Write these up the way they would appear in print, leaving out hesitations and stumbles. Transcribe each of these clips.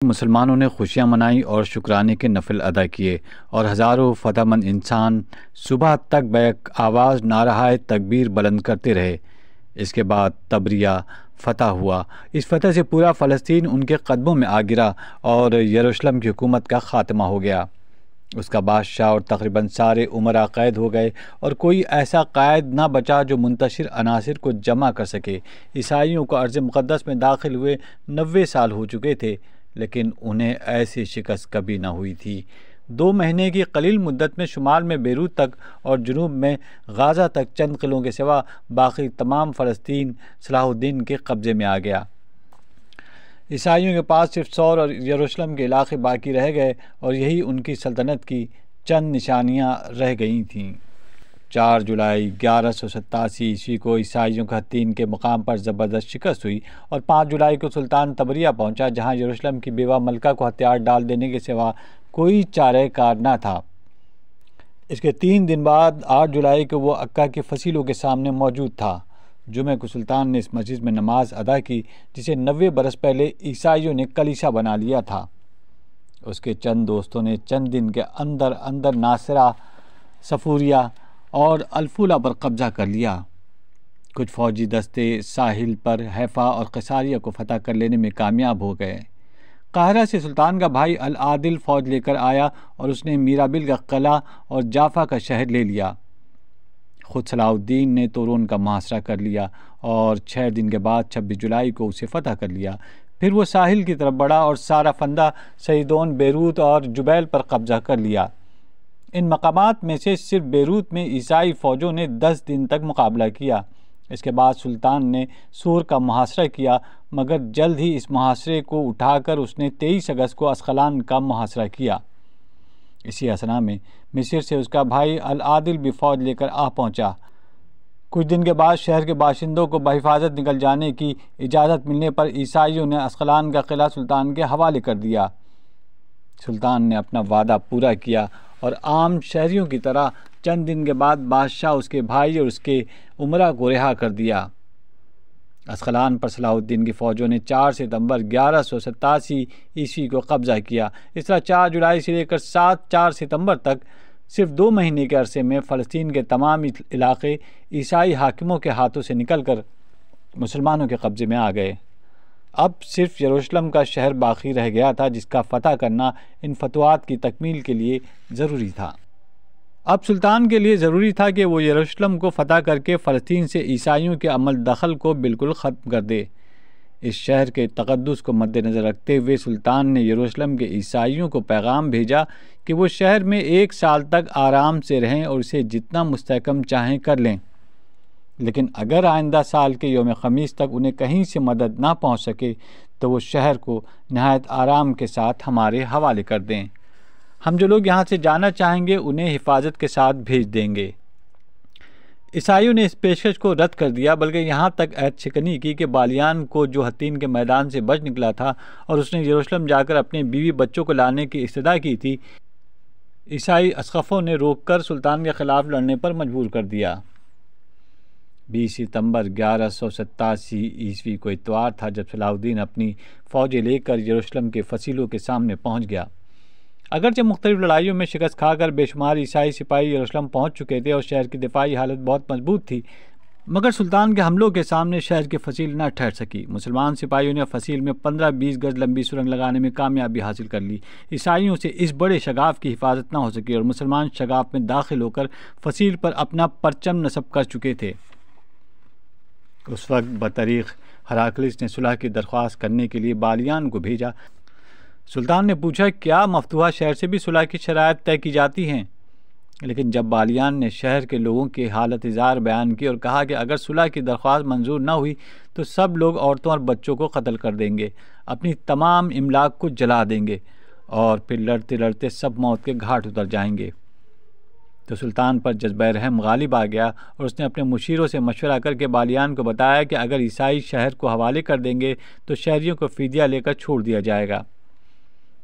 مسلمانوں نے خوشیاں منائیں اور شکرانے کے نفل ادا کیے اور ہزاروں فتح مند انسان صبح تک بیک آواز نعرہ تکبیر بلند کرتے رہے۔ اس کے بعد تبریہ فتح ہوا۔ اس فتح سے پورا فلسطین ان کے قدموں میں آ گرا اور یروشلم کی حکومت کا خاتمہ ہو گیا۔ اس کا بادشاہ اور تقریباً سارے امراء قید ہو گئے اور کوئی ایسا قائد نہ بچا جو منتشر عناصر کو جمع کر سکے۔ عیسائیوں کو ارض مقدس میں داخل ہوئے 90 سال ہو چکے تھے، لیکن انہیں ایسی شکست کبھی نہ ہوئی تھی۔ 2 مہینے کی قلیل مدت میں شمال میں بیروت تک اور جنوب میں غازہ تک چند قلعوں کے سوا باقی تمام فلسطین صلاح الدین کے قبضے میں آ گیا۔ عیسائیوں کے پاس صرف سور اور یروشلم کے علاقے باقی رہ گئے اور یہی ان کی سلطنت کی چند نشانیاں رہ گئی تھیں۔ 4 جولائی 1187 عیسوی کو عیسائیوں کا حطین کے مقام پر زبردست شکست ہوئی اور 5 جولائی کو سلطان تبریہ پہنچا، جہاں یروشلم کی بیوہ ملکہ کو ہتھیار ڈال دینے کے سوا کوئی چارہ کار نہ تھا۔ اس کے 3 دن بعد 8 جولائی کو وہ عکا کے فصیلوں کے سامنے موجود تھا۔ جمعہ کو سلطان نے اس مسجد میں نماز ادا کی جسے 90 برس پہلے عیسائیوں نے کلیسا بنا لیا تھا۔ اس کے چند دوستوں نے چند دن کے اندر ناصرہ، صفوریہ اور الفولہ پر قبضہ کر لیا۔ کچھ فوجی دستے ساحل پر حیفا اور قیصاریہ کو فتح کر لینے میں کامیاب ہو گئے۔ قاہرہ سے سلطان کا بھائی العادل فوج لے کر آیا اور اس نے میرابل کا قلعہ اور جافا کا شہر لے لیا۔ خود صلاح الدین نے تورون کا محاصرہ کر لیا اور 6 دن کے بعد 26 جولائی کو اسے فتح کر لیا۔ پھر وہ ساحل کی طرف بڑھا اور سارا فندہ، سیدون، بیروت اور جبیل پر قبضہ کر لیا۔ ان مقامات میں سے صرف بیروت میں عیسائی فوجوں نے 10 دن تک مقابلہ کیا۔ اس کے بعد سلطان نے سور کا محاصرہ کیا، مگر جلد ہی اس محاصرے کو اٹھا کر اس نے 23 اگست کو اسقلان کا محاصرہ کیا۔ اسی اثناء میں مصر سے اس کا بھائی العادل بھی فوج لے کر آ پہنچا۔ کچھ دن کے بعد شہر کے باشندوں کو بحفاظت نکل جانے کی اجازت ملنے پر عیسائیوں نے اسقلان کا قلعہ سلطان کے حوالے کر دیا۔ سلطان نے اپنا وعدہ پورا کیا اور عام شہریوں کی طرح چند دن کے بعد بادشاہ، اس کے بھائی اور اس کے امراء کو رہا کر دیا۔ اسقلان پر صلاح الدین کی فوجوں نے 4 ستمبر 1187 عیسوی کو قبضہ کیا۔ اس طرح 4 جولائی سے لے کر 4 ستمبر تک صرف 2 مہینے کے عرصے میں فلسطین کے تمام علاقے عیسائی حاکموں کے ہاتھوں سے نکل کر مسلمانوں کے قبضے میں آ گئے۔ اب صرف یروشلم کا شہر باقی رہ گیا تھا، جس کا فتح کرنا ان فتوحات کی تکمیل کے لیے ضروری تھا۔ اب سلطان کے لیے ضروری تھا کہ وہ یروشلم کو فتح کر کے فلسطین سے عیسائیوں کے عمل دخل کو بالکل ختم کر دے۔ اس شہر کے تقدس کو مد نظر رکھتے ہوئے سلطان نے یروشلم کے عیسائیوں کو پیغام بھیجا کہ وہ شہر میں 1 سال تک آرام سے رہیں اور اسے جتنا مستحکم چاہیں کر لیں، لیکن اگر آئندہ سال کے یوم خمیس تک انہیں کہیں سے مدد نہ پہنچ سکے تو وہ شہر کو نہایت آرام کے ساتھ ہمارے حوالے کر دیں۔ ہم جو لوگ یہاں سے جانا چاہیں گے انہیں حفاظت کے ساتھ بھیج دیں گے۔ عیسائیوں نے اس پیشکش کو رد کر دیا، بلکہ یہاں تک عہد شکنی کی کہ بالیان کو، جو حطین کے میدان سے بچ نکلا تھا اور اس نے یروشلم جا کر اپنے بیوی بچوں کو لانے کی استدعا کی تھی، عیسائی اسقفوں نے روک کر سلطان کے خلاف لڑنے پر مجبور کر دیا۔ 20 ستمبر 1187 عیسوی کو اتوار تھا جب صلاح الدین اپنی فوجیں لے کر یروشلم کے فصیلوں کے سامنے پہنچ گیا۔ اگرچہ مختلف لڑائیوں میں شکست کھا کر بے شمار عیسائی سپاہی یروشلم پہنچ چکے تھے اور شہر کی دفاعی حالت بہت مضبوط تھی، مگر سلطان کے حملوں کے سامنے شہر کی فصیل نہ ٹھہر سکی۔ مسلمان سپاہیوں نے فصیل میں 15-20 گز لمبی سرنگ لگانے میں کامیابی حاصل کر لی۔ عیسائیوں سے اس بڑے شگاف کی حفاظت نہ ہو سکی اور مسلمان شگاف میں داخل ہو کر فصیل پر اپنا پرچم نصب کر چکے تھے۔ اس وقت بطریق ہراکلس نے صلح کی درخواست کرنے کے لیے بالیان کو بھیجا۔ سلطان نے پوچھا کیا مفتوحہ شہر سے بھی صلح کی شرائط طے کی جاتی ہیں؟ لیکن جب بالیان نے شہر کے لوگوں کی حالت زار بیان کی اور کہا کہ اگر صلح کی درخواست منظور نہ ہوئی تو سب لوگ عورتوں اور بچوں کو قتل کر دیں گے، اپنی تمام املاک کو جلا دیں گے اور پھر لڑتے لڑتے سب موت کے گھاٹ اتر جائیں گے، تو سلطان پر جذبہ رحم غالب آ گیا اور اس نے اپنے مشیروں سے مشورہ کر کے بالیان کو بتایا کہ اگر عیسائی شہر کو حوالے کر دیں گے تو شہریوں کو فدیہ لے کر چھوڑ دیا جائے گا،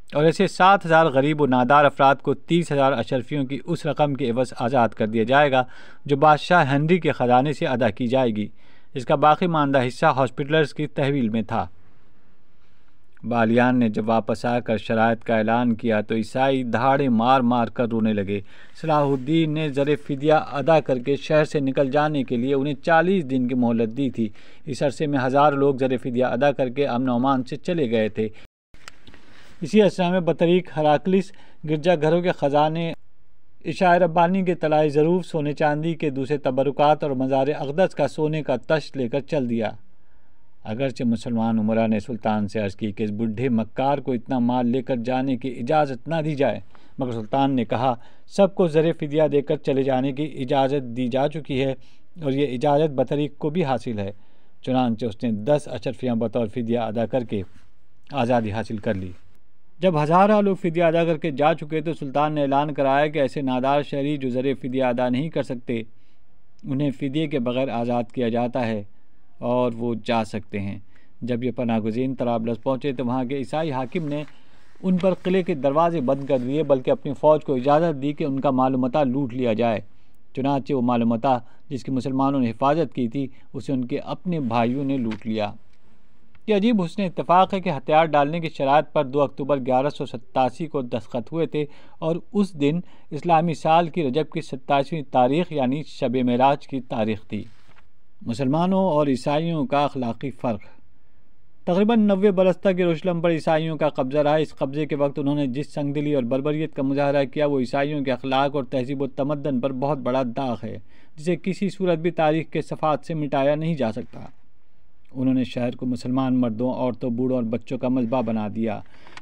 اور ایسے 7,000 غریب و نادار افراد کو 30,000 اشرفیوں کی اس رقم کے عوض آزاد کر دیا جائے گا جو بادشاہ ہنری کے خزانے سے ادا کی جائے گی، جس کا باقی ماندہ حصہ ہاسپٹلرز کی تحویل میں تھا۔ بالیان نے جب واپس آ کر شرائط کا اعلان کیا تو عیسائی دہاڑے مار مار کر رونے لگے۔ صلاح الدین نے زر فدیہ ادا کر کے شہر سے نکل جانے کے لیے انہیں 40 دن کی مہلت دی تھی۔ اس عرصے میں ہزاروں لوگ زر فدیہ ادا کر کے امن و امان سے چلے گئے تھے۔ اسی عرصے میں بطریق ہراکلس گرجا گھروں کے خزانے، عشاء ربانی کے طلائی ظروف، سونے چاندی کے دوسرے تبرکات اور مزار اقدس کا سونے کا تشت لے کر چل دیا۔ اگرچہ مسلمان امراء نے سلطان سے عرض کی کہ اس بڈھے مکار کو اتنا مال لے کر جانے کی اجازت نہ دی جائے، مگر سلطان نے کہا سب کو زر فدیہ دے کر چلے جانے کی اجازت دی جا چکی ہے اور یہ اجازت بطریق کو بھی حاصل ہے۔ چنانچہ اس نے 10 اشرفیاں بطور فدیہ ادا کر کے آزادی حاصل کر لی۔ جب ہزارہ لوگ فدیہ ادا کر کے جا چکے تو سلطان نے اعلان کرایا کہ ایسے نادار شہری جو زر فدیہ ادا نہیں کر سکتے انہیں فدیے کے بغیر آزاد کیا جاتا ہے اور وہ جا سکتے ہیں۔ جب یہ پناہ گزین طرابلس پہنچے تو وہاں کے عیسائی حاکم نے ان پر قلعے کے دروازے بند کر دیے، بلکہ اپنی فوج کو اجازت دی کہ ان کا مال و متاع لوٹ لیا جائے۔ چنانچہ وہ مال و متاع جس کی مسلمانوں نے حفاظت کی تھی اسے ان کے اپنے بھائیوں نے لوٹ لیا۔ یہ عجیب حسن اتفاق ہے کہ ہتھیار ڈالنے کی شرائط پر 2 اکتوبر 1187 کو دستخط ہوئے تھے اور اس دن اسلامی سال کی رجب کی 27ویں تاریخ یعنی شب معراج کی تاریخ تھی۔ مسلمانوں اور عیسائیوں کا اخلاقی فرق۔ تقریباً 90 برس تک یروشلم پر عیسائیوں کا قبضہ رہا۔ اس قبضے کے وقت انہوں نے جس سنگ دلی اور بربریت کا مظاہرہ کیا وہ عیسائیوں کے اخلاق اور تہذیب و تمدن پر بہت بڑا داغ ہے، جسے کسی صورت بھی تاریخ کے صفحات سے مٹایا نہیں جا سکتا۔ انہوں نے شہر کو مسلمان مردوں، عورتوں، بوڑھوں اور بچوں کا مذبح بنا دیا۔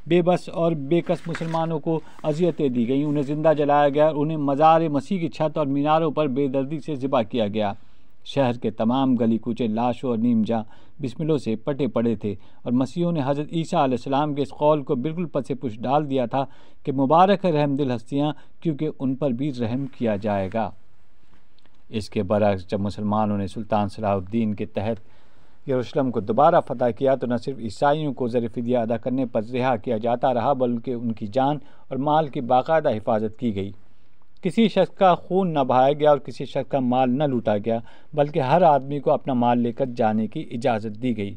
بے بس اور بے کس مسلمانوں کو اذیتیں دی گئیں، انہیں زندہ جلایا گیا اور انہیں مزار مسیح کی چھت اور میناروں پر بے دردی سے ذبح کیا گیا۔ شہر کے تمام گلی کوچے لاشوں اور نیم جاں بسملوں سے پٹے پڑے تھے اور مسیحیوں نے حضرت عیسیٰ علیہ السلام کے اس قول کو بالکل پس پش ڈال دیا تھا کہ مبارک ہے رحم دل ہستیاں کیونکہ ان پر بھی رحم کیا جائے گا۔ اس کے برعکس جب مسلمانوں نے سلطان صلاح الدین کے تحت یروشلم کو دوبارہ فتح کیا تو نہ صرف عیسائیوں کو زر فدیہ ادا کرنے پر رہا کیا جاتا رہا بلکہ ان کی جان اور مال کی باقاعدہ حفاظت کی گئی۔ کسی شخص کا خون نہ بہایا گیا اور کسی شخص کا مال نہ لوٹا گیا، بلکہ ہر آدمی کو اپنا مال لے کر جانے کی اجازت دی گئی۔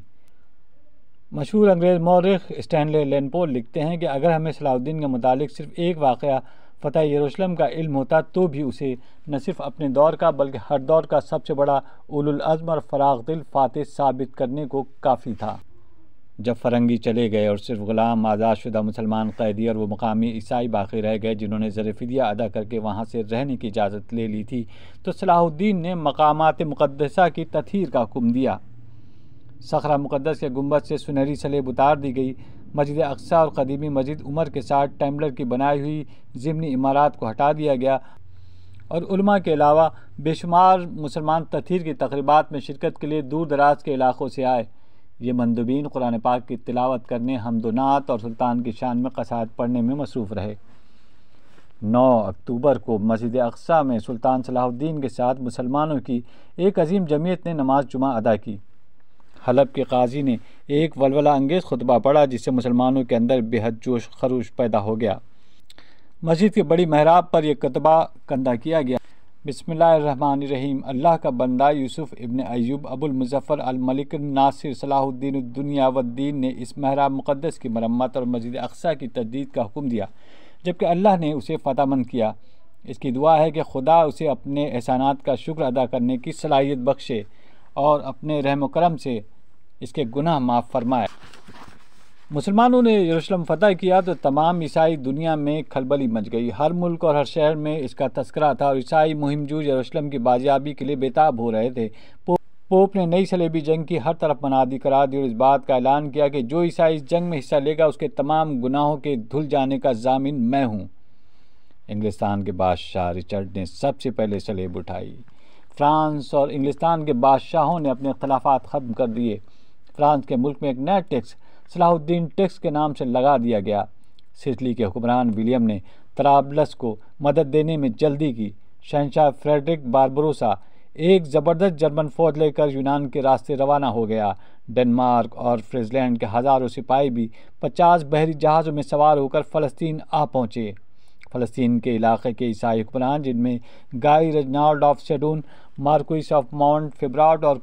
مشہور انگریز مورخ اسٹینلے لینپول لکھتے ہیں کہ اگر ہمیں صلاح الدین کے متعلق صرف ایک واقعہ فتح یروشلم کا علم ہوتا تو بھی اسے نہ صرف اپنے دور کا بلکہ ہر دور کا سب سے بڑا اولو العزم اور فراخ دل فاتح ثابت کرنے کو کافی تھا۔ جب فرنگی چلے گئے اور صرف غلام، آزاد شدہ مسلمان قیدی اور وہ مقامی عیسائی باقی رہ گئے جنہوں نے زر فدیہ ادا کر کے وہاں سے رہنے کی اجازت لے لی تھی، تو صلاح الدین نے مقامات مقدسہ کی تطہیر کا حکم دیا۔ صخرہ مقدس کے گنبد سے سنہری سلیب اتار دی گئی، مسجد اقصی اور قدیمی مسجد عمر کے ساتھ ٹیمپلر کی بنائی ہوئی ضمنی عمارات کو ہٹا دیا گیا اور علماء کے علاوہ بے شمار مسلمان تطہیر کی تقریبات میں شرکت کے لیے دور دراز کے علاقوں سے آئے۔ یہ مندوبین قرآن پاک کی تلاوت کرنے، حمد و نعت اور سلطان کی شان میں قصائد پڑھنے میں مصروف رہے۔ 9 اکتوبر کو مسجد اقصی میں سلطان صلاح الدین کے ساتھ مسلمانوں کی ایک عظیم جمعیت نے نماز جمعہ ادا کی۔ حلب کے قاضی نے ایک ولولہ انگیز خطبہ پڑھا جس سے مسلمانوں کے اندر بے حد جوش خروش پیدا ہو گیا۔ مسجد کے بڑی محراب پر یہ خطبہ کندہ کیا گیا: بسم اللہ الرحمن الرحیم، اللہ کا بندہ یوسف ابن ایوب ابو المظفر الملک الناصر صلاح الدین الدنیا والدین نے اس محراب مقدس کی مرمت اور مسجد اقصی کی تجدید کا حکم دیا، جبکہ اللہ نے اسے فتح مند کیا۔ اس کی دعا ہے کہ خدا اسے اپنے احسانات کا شکر ادا کرنے کی صلاحیت بخشے اور اپنے رحم و کرم سے اس کے گناہ معاف فرمائے۔ مسلمانوں نے یروشلم فتح کیا تو تمام عیسائی دنیا میں کھلبلی مچ گئی۔ ہر ملک اور ہر شہر میں اس کا تذکرہ تھا اور عیسائی مہم جوج یروشلم کی بازیابی کے لیے بےتاب ہو رہے تھے۔ پوپ نے نئی صلیبی جنگ کی ہر طرف منادی قرار دی اور اس بات کا اعلان کیا کہ جو عیسائی اس جنگ میں حصہ لے گا اس کے تمام گناہوں کے دھل جانے کا ضامن میں ہوں۔ انگلستان کے بادشاہ رچرڈ نے سب سے پہلے صلیب اٹھائی۔ فرانس اور انگلستان کے بادشاہوں نے اپنے اختلافات ختم کر دیے۔ فرانس کے ملک میں ایک نیا ٹیکس صلاح الدین ٹیکس کے نام سے لگا دیا گیا۔ سسلی کے حکمران ولیم نے طرابلس کو مدد دینے میں جلدی کی۔ شہنشاہ فریڈرک باربروسا ایک زبردست جرمن فوج لے کر یونان کے راستے روانہ ہو گیا۔ ڈنمارک اور فریزلینڈ کے ہزاروں سپاہی بھی 50 بحری جہازوں میں سوار ہو کر فلسطین آ پہنچے۔ فلسطین کے علاقے کے عیسائی حکمران جن میں Guy Reginald of Sidon, Marquis of Montferrat اور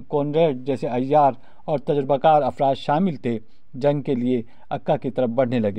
کونریڈ جیسے عیار اور تجربہ کار افراد شامل تھے، جنگ کے لیے عکا کی طرف بڑھنے لگے۔